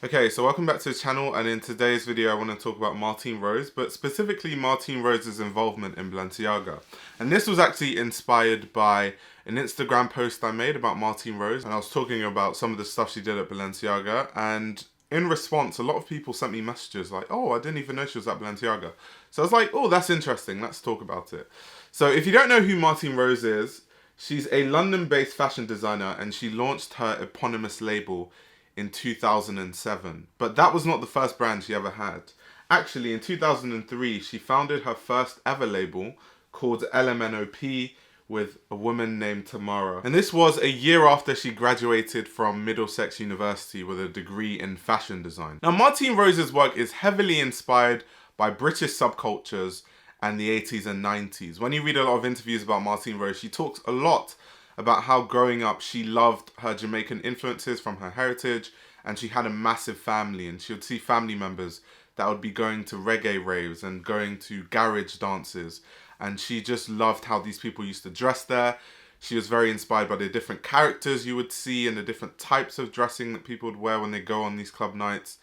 Okay, so welcome back to the channel, and in today's video I want to talk about Martine Rose, but specifically Martine Rose's involvement in Balenciaga. And this was actually inspired by an Instagram post I made about Martine Rose, and I was talking about some of the stuff she did at Balenciaga, and in response a lot of people sent me messages like, oh, I didn't even know she was at Balenciaga. So I was like, oh, that's interesting, let's talk about it. So if you don't know who Martine Rose is, she's a London-based fashion designer, and she launched her eponymous label in 2007. But that was not the first brand she ever had. Actually, in 2003, she founded her first ever label called LMNOP with a woman named Tamara. And this was a year after she graduated from Middlesex University with a degree in fashion design. Now, Martine Rose's work is heavily inspired by British subcultures and the 80s and 90s. When you read a lot of interviews about Martine Rose, she talks a lot about how growing up she loved her Jamaican influences from her heritage, and she had a massive family, and she would see family members that would be going to reggae raves and going to garage dances, and she just loved how these people used to dress there. She was very inspired by the different characters you would see and the different types of dressing that people would wear when they go on these club nights,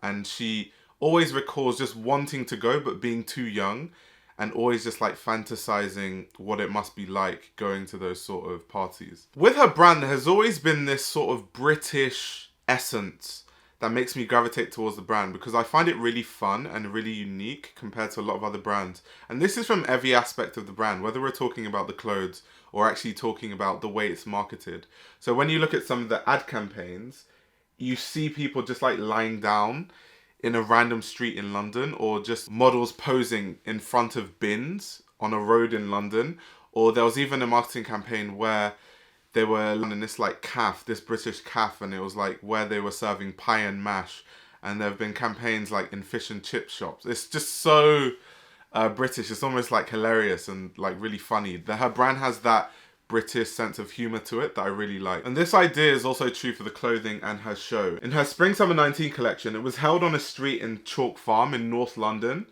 and she always recalls just wanting to go but being too young, and always just like fantasizing what it must be like going to those sort of parties. With her brand, there has always been this sort of British essence that makes me gravitate towards the brand, because I find it really fun and really unique compared to a lot of other brands. And this is from every aspect of the brand, whether we're talking about the clothes or actually talking about the way it's marketed. So when you look at some of the ad campaigns, you see people just like lying down in a random street in London, or just models posing in front of bins on a road in London. Or there was even a marketing campaign where they were in this like cafe, this British cafe, and it was like where they were serving pie and mash. And there have been campaigns like in fish and chip shops. It's just so British. It's almost like hilarious and like really funny. Her brand has that British sense of humour to it that I really like. And this idea is also true for the clothing and her show. In her Spring Summer 19 collection, it was held on a street in Chalk Farm in North London,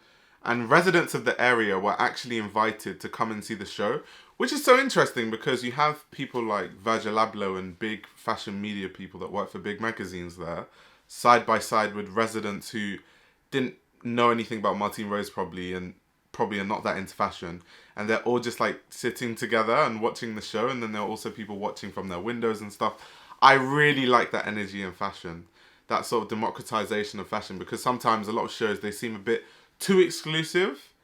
and residents of the area were actually invited to come and see the show, which is so interesting because you have people like Virgil Abloh and big fashion media people that work for big magazines there, side by side with residents who didn't know anything about Martine Rose probably are not that into fashion, and they're all just like sitting together and watching the show, and then there are also people watching from their windows and stuff. I really like that energy in fashion, that sort of democratization of fashion, because sometimes a lot of shows, they seem a bit too exclusive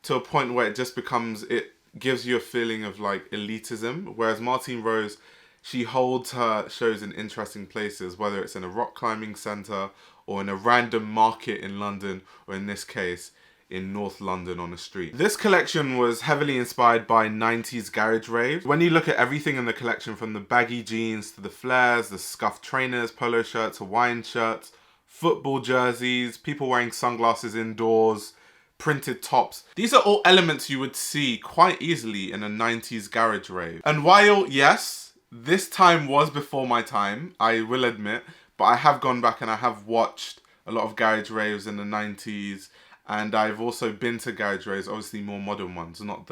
to a point where it gives you a feeling of like elitism, whereas Martine Rose, she holds her shows in interesting places, whether it's in a rock climbing centre or in a random market in London, or in this case in North London on a street. This collection was heavily inspired by 90s garage rave. When you look at everything in the collection, from the baggy jeans to the flares, the scuffed trainers, polo shirts, Hawaiian shirts, football jerseys, people wearing sunglasses indoors, printed tops. These are all elements you would see quite easily in a 90s garage rave. And while, yes, this time was before my time, I will admit, but I have gone back and I have watched a lot of garage raves in the 90s, and I've also been to garage raves, obviously more modern ones, not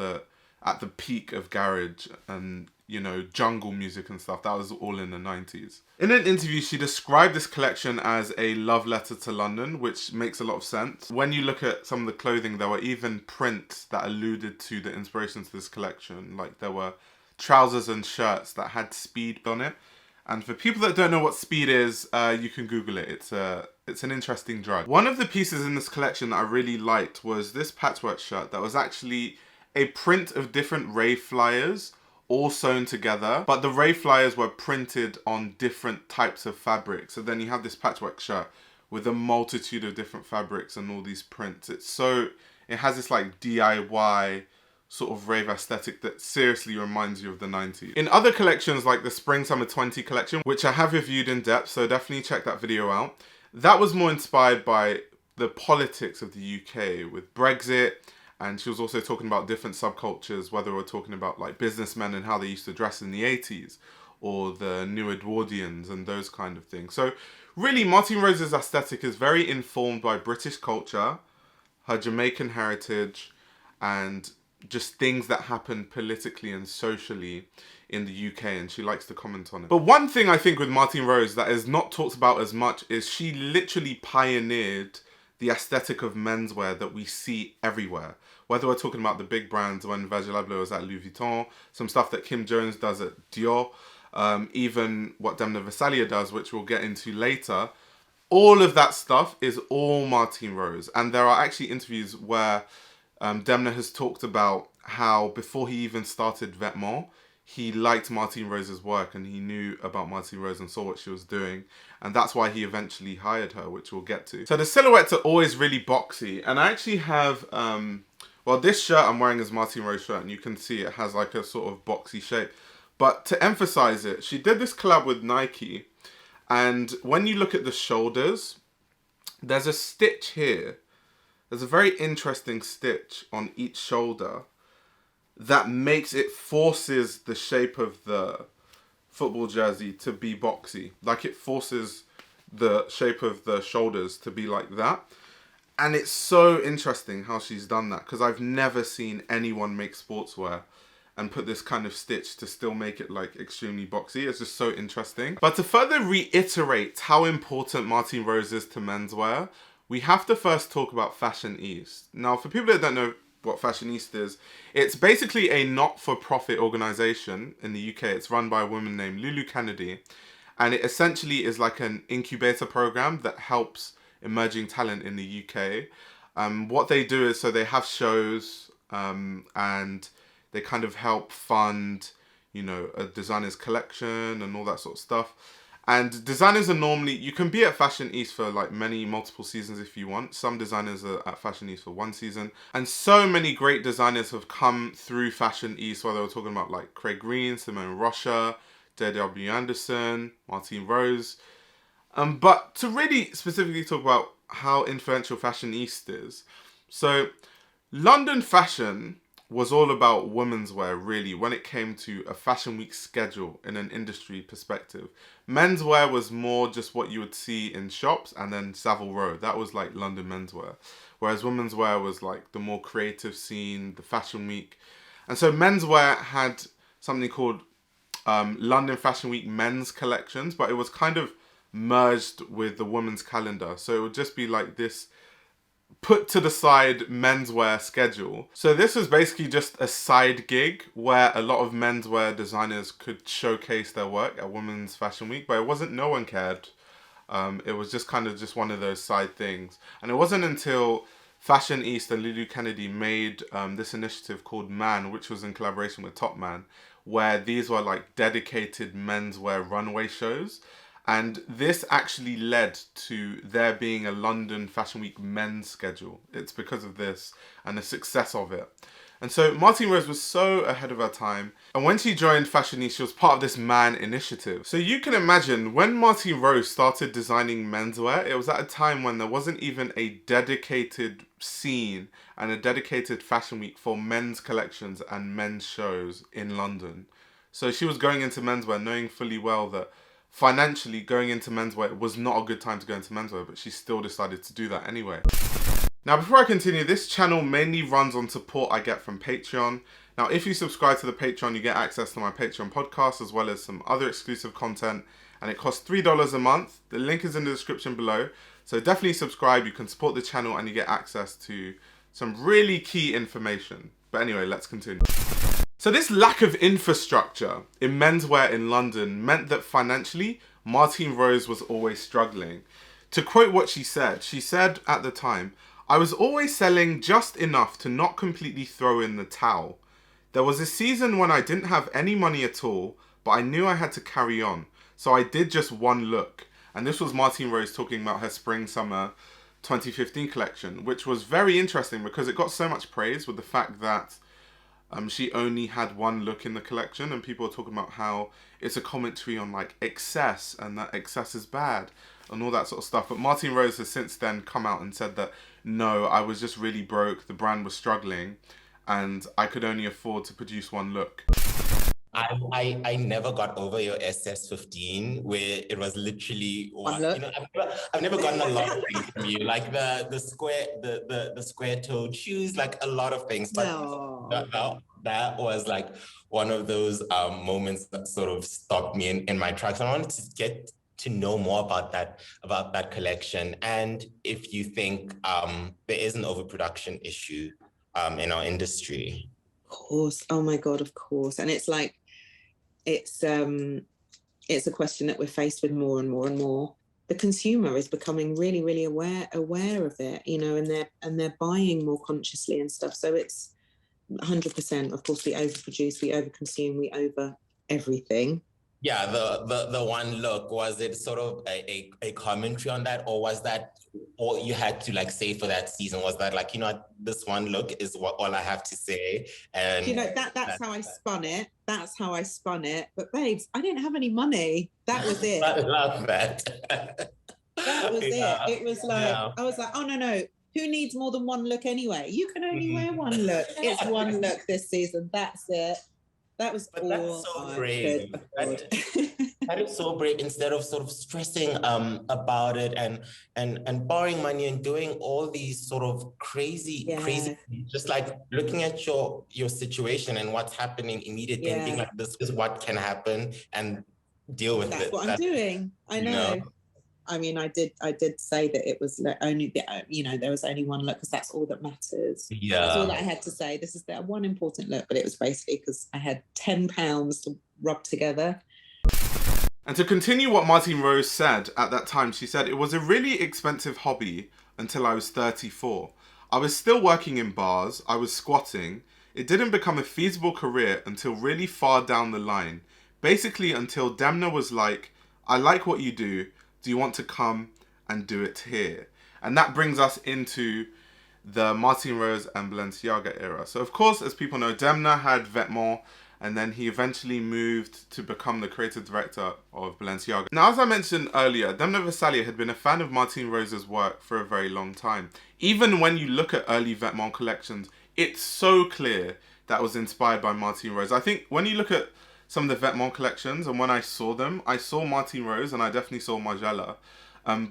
at the peak of garage and, you know, jungle music and stuff. That was all in the 90s. In an interview, she described this collection as a love letter to London, which makes a lot of sense. When you look at some of the clothing, there were even prints that alluded to the inspiration to this collection. Like there were trousers and shirts that had speed on it. And for people that don't know what speed is, you can Google it. It's an interesting drug. One of the pieces in this collection that I really liked was this patchwork shirt that was actually a print of different rave flyers all sewn together, but the rave flyers were printed on different types of fabric. So then you have this patchwork shirt with a multitude of different fabrics and all these prints. It has this like DIY sort of rave aesthetic that seriously reminds you of the 90s. In other collections like the Spring Summer 20 collection, which I have reviewed in depth, so definitely check that video out, that was more inspired by the politics of the UK with Brexit, and she was also talking about different subcultures, whether we're talking about like businessmen and how they used to dress in the 80s, or the New Edwardians and those kind of things. So really, Martine Rose's aesthetic is very informed by British culture, her Jamaican heritage, and just things that happen politically and socially in the UK, and she likes to comment on it. But one thing I think with Martine Rose that is not talked about as much is she literally pioneered the aesthetic of menswear that we see everywhere. Whether we're talking about the big brands when Virgil Abloh was at Louis Vuitton, some stuff that Kim Jones does at Dior, even what Demna Gvasalia does, which we'll get into later. All of that stuff is all Martine Rose. And there are actually interviews where Demna has talked about how before he even started Vetements, he liked Martine Rose's work and he knew about Martine Rose and saw what she was doing. And that's why he eventually hired her, which we'll get to. So the silhouettes are always really boxy. And I actually have, well, this shirt I'm wearing is Martine Rose shirt, and you can see it has like a sort of boxy shape. But to emphasize it, she did this collab with Nike. And when you look at the shoulders, there's a stitch here. There's a very interesting stitch on each shoulder that makes it forces the shape of the football jersey to be boxy. Like it forces the shape of the shoulders to be like that. And it's so interesting how she's done that, because I've never seen anyone make sportswear and put this kind of stitch to still make it like extremely boxy. It's just so interesting. But to further reiterate how important Martine Rose is to menswear, we have to first talk about Fashion East. Now, for people that don't know what Fashion East is, it's basically a not-for-profit organization in the UK. It's run by a woman named Lulu Kennedy. And it essentially is like an incubator program that helps emerging talent in the UK. What they do is, so they have shows and they kind of help fund, you know, a designer's collection and all that sort of stuff. And designers are normally, you can be at Fashion East for like multiple seasons if you want. Some designers are at Fashion East for one season. And so many great designers have come through Fashion East, whether we're talking about like Craig Green, Simone Rocha, J.W. Anderson, Martine Rose. But to really specifically talk about how influential Fashion East is. So London fashion was all about women's wear, really, when it came to a fashion week schedule in an industry perspective. Menswear was more just what you would see in shops, and then Savile Row. That was like London menswear. Whereas women's wear was like the more creative scene, the fashion week. And so menswear had something called London Fashion Week men's collections, but it was kind of merged with the women's calendar. So it would just be like this put to the side menswear schedule. So this was basically just a side gig where a lot of menswear designers could showcase their work at Women's Fashion Week, but it wasn't, no one cared. It was just kind of just one of those side things. And it wasn't until Fashion East and Lulu Kennedy made this initiative called Man, which was in collaboration with Top Man, where these were like dedicated menswear runway shows. And this actually led to there being a London Fashion Week men's schedule. It's because of this and the success of it. And so Martine Rose was so ahead of her time. And when she joined Fashion East, she was part of this Man initiative. So you can imagine when Martine Rose started designing menswear, it was at a time when there wasn't even a dedicated scene and a dedicated fashion week for men's collections and men's shows in London. So she was going into menswear knowing fully well that financially going into menswear was not a good time to go into menswear, but she still decided to do that anyway. Now, before I continue, this channel mainly runs on support I get from Patreon. Now, if you subscribe to the Patreon, you get access to my Patreon podcast as well as some other exclusive content, and it costs $3 a month. The link is in the description below. So definitely subscribe, you can support the channel and you get access to some really key information. But anyway, let's continue. So this lack of infrastructure in menswear in London meant that financially, Martine Rose was always struggling. To quote what she said at the time, "I was always selling just enough to not completely throw in the towel. There was a season when I didn't have any money at all, but I knew I had to carry on. So I did just one look." And this was Martine Rose talking about her Spring/Summer 2015 collection, which was very interesting because it got so much praise with the fact that she only had one look in the collection, and people are talking about how it's a commentary on like excess and that excess is bad and all that sort of stuff. But Martine Rose has since then come out and said that, no, I was just really broke, the brand was struggling, and I could only afford to produce one look. I never got over your SS15, where it was literally One one. look. You know, I've never gotten a lot of things from you, like the square the square toed shoes, like a lot of things. But No. that was like one of those moments that sort of stopped me in my tracks. I wanted to get to know more about that collection, and if you think there is an overproduction issue in our industry. Of course. Oh my God, of course. And it's like, it's a question that we're faced with more and more and more. The consumer is becoming really, really aware of it, you know, and they're buying more consciously and stuff. So it's 100%. Of course, we overproduce, we overconsume, we over everything. Yeah, the one look, was it sort of a commentary on that, or was that all you had to like say for that season? Was that like, you know, this one look is what all I have to say? And you know, that's how I spun it. That's how I spun it. But babes, I didn't have any money. That was it. I love that. That was Yeah, it. It was like, yeah. I was like, oh no. Who needs more than one look anyway? You can only wear one look. It's one look this season. That's it. That was But all that's so I brave. could afford. That is so brave. Instead of sort of stressing about it and borrowing money and doing all these sort of crazy, just like looking at your situation and what's happening immediately and being like, this is what can happen, and deal with it. That's what I'm doing. I know. I mean, I did say that it was only, you know, there was only one look because that's all that matters. Yeah. That's all that I had to say. This is the one important look, but it was basically because I had £10 to rub together. And to continue what Martine Rose said at that time, she said, it was a really expensive hobby until I was 34. I was still working in bars, I was squatting. It didn't become a feasible career until really far down the line. Basically until Demna was like, I like what you do. Do you want to come and do it here? And that brings us into the Martine Rose and Balenciaga era. So of course, as people know, Demna had Vetements, and then he eventually moved to become the creative director of Balenciaga. Now, as I mentioned earlier, Demna Gvasalia had been a fan of Martine Rose's work for a very long time. Even when you look at early Vetements collections, it's so clear that was inspired by Martine Rose. I think when you look at some of the Vetements collections, and when I saw them, I saw Martine Rose and I definitely saw Margiela.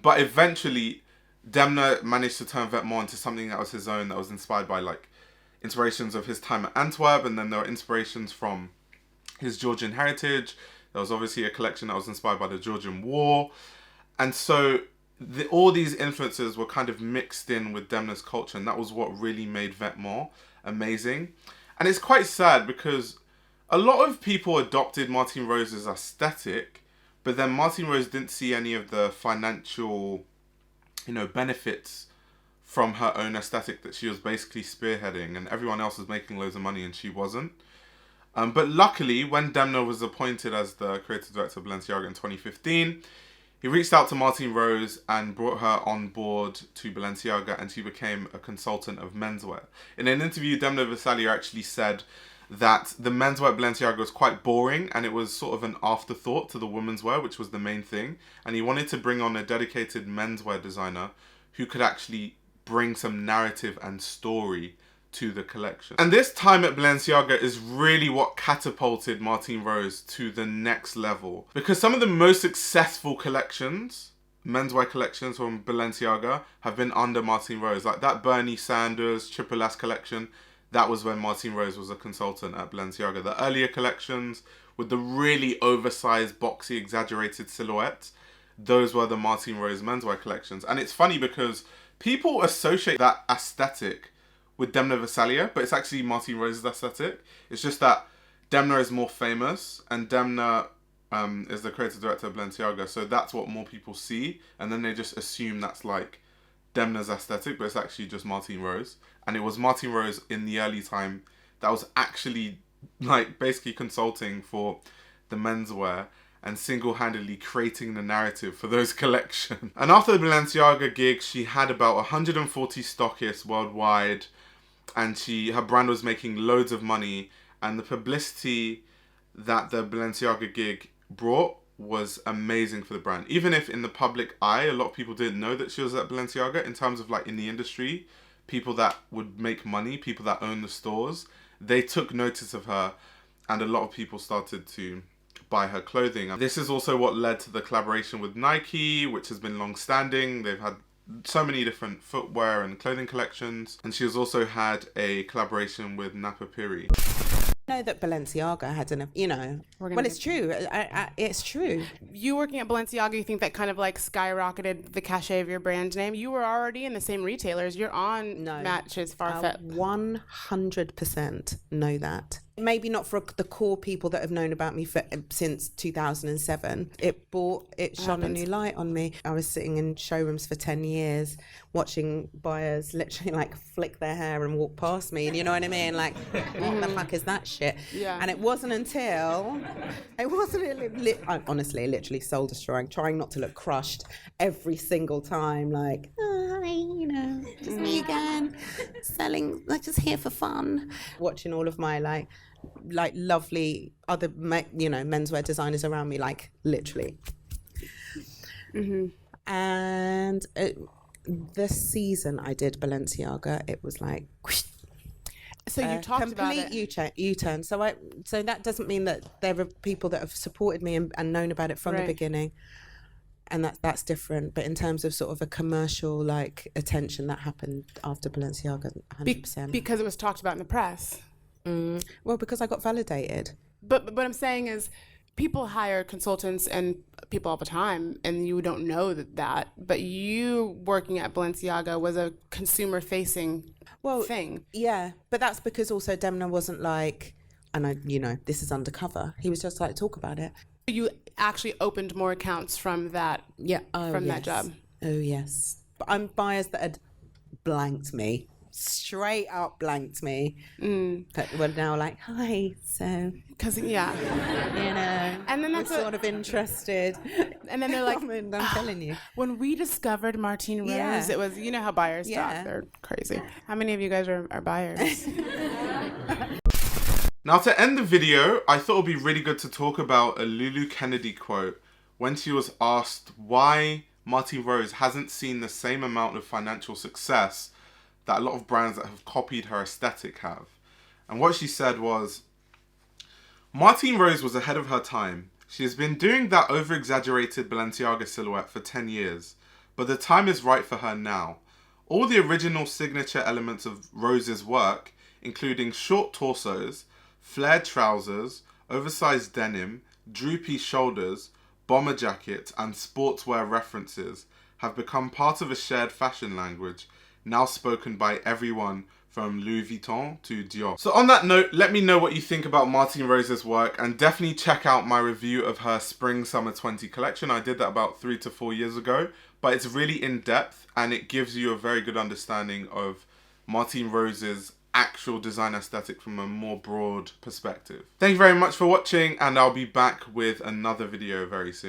But eventually, Demna managed to turn Vetements into something that was his own, that was inspired by like inspirations of his time at Antwerp, and then there were inspirations from his Georgian heritage. There was obviously a collection that was inspired by the Georgian War. And so all these influences were kind of mixed in with Demna's culture, and that was what really made Vetements amazing. And it's quite sad because a lot of people adopted Martine Rose's aesthetic, but then Martine Rose didn't see any of the financial, you know, benefits from her own aesthetic that she was basically spearheading, and everyone else was making loads of money and she wasn't. But luckily, when Demna was appointed as the creative director of Balenciaga in 2015, he reached out to Martine Rose and brought her on board to Balenciaga, and she became a consultant of menswear. In an interview, Demna Gvasalia actually said that the menswear at Balenciaga was quite boring and it was sort of an afterthought to the women's wear, which was the main thing. And he wanted to bring on a dedicated menswear designer who could actually bring some narrative and story to the collection. And this time at Balenciaga is really what catapulted Martine Rose to the next level. Because some of the most successful collections, menswear collections from Balenciaga, have been under Martine Rose. Like that Bernie Sanders Triple S collection, that was when Martine Rose was a consultant at Balenciaga. The earlier collections with the really oversized, boxy, exaggerated silhouettes, those were the Martine Rose menswear collections. And it's funny because people associate that aesthetic with Demna Gvasalia, but it's actually Martine Rose's aesthetic. It's just that Demna is more famous, and Demna is the creative director of Balenciaga, so that's what more people see, and then they just assume that's like Demna's aesthetic, but it's actually just Martine Rose. And it was Martine Rose in the early time that was actually like basically consulting for the menswear and single-handedly creating the narrative for those collections. And after the Balenciaga gig, she had about 140 stockists worldwide, and her brand was making loads of money, and the publicity that the Balenciaga gig brought was amazing for the brand. Even if in the public eye, a lot of people didn't know that she was at Balenciaga, in terms of like in the industry, people that would make money, people that own the stores, they took notice of her. and a lot of people started to buy her clothing. And this is also what led to the collaboration with Nike, which has been long-standing. They've had so many different footwear and clothing collections, and she has also had a collaboration with Napa Piri. I know that Balenciaga had an, you know, well, it's true. It's true. You working at Balenciaga, you think that kind of like skyrocketed the cachet of your brand name? You were already in the same retailers. You're on Matches, Farfetch. 100% know that. Maybe not for the core people that have known about me since 2007. It shone a new light on me. I was sitting in showrooms for 10 years watching buyers literally like flick their hair and walk past me. And you know what I mean? Like, what the fuck is that shit? Yeah. And it wasn't until, I honestly, literally soul destroying, trying not to look crushed every single time. Like, hi, you know, just me again, selling, like just here for fun. Watching all of my like lovely other, you know, menswear designers around me, like literally. And this season I did Balenciaga, it was like so you talked about it. Complete U-turn. So that doesn't mean that there are people that have supported me and known about it from the beginning, and that's different. But in terms of sort of a commercial like attention, that happened after Balenciaga, 100%. Because it was talked about in the press. Well, because I got validated. But what I'm saying is, people hire consultants and people all the time, and you don't know that. But you working at Balenciaga was a consumer-facing thing. Yeah, but that's because also Demna wasn't like, and I, you know, this is undercover. He was just like, talk about it. You actually opened more accounts from that. Yeah, that job. Oh yes, but I'm buyers that had blanked me. Straight up blanked me. But we're now like, hi, so because you know, and then that's sort of interested, and then they're like, I'm telling you, when we discovered Martine Rose, it was, you know how buyers talk, they're crazy. How many of you guys are buyers? Now, to end the video, I thought it would be really good to talk about a Lulu Kennedy quote when she was asked why Martine Rose hasn't seen the same amount of financial success that a lot of brands that have copied her aesthetic have. And what she said was, Martine Rose was ahead of her time. She has been doing that over-exaggerated Balenciaga silhouette for 10 years, but the time is right for her now. All the original signature elements of Rose's work, including short torsos, flared trousers, oversized denim, droopy shoulders, bomber jackets, and sportswear references, have become part of a shared fashion language, now spoken by everyone from Louis Vuitton to Dior. So on that note, let me know what you think about Martine Rose's work, and definitely check out my review of her Spring Summer 20 collection. I did that about 3 to 4 years ago, but it's really in depth and it gives you a very good understanding of Martine Rose's actual design aesthetic from a more broad perspective. Thank you very much for watching, and I'll be back with another video very soon.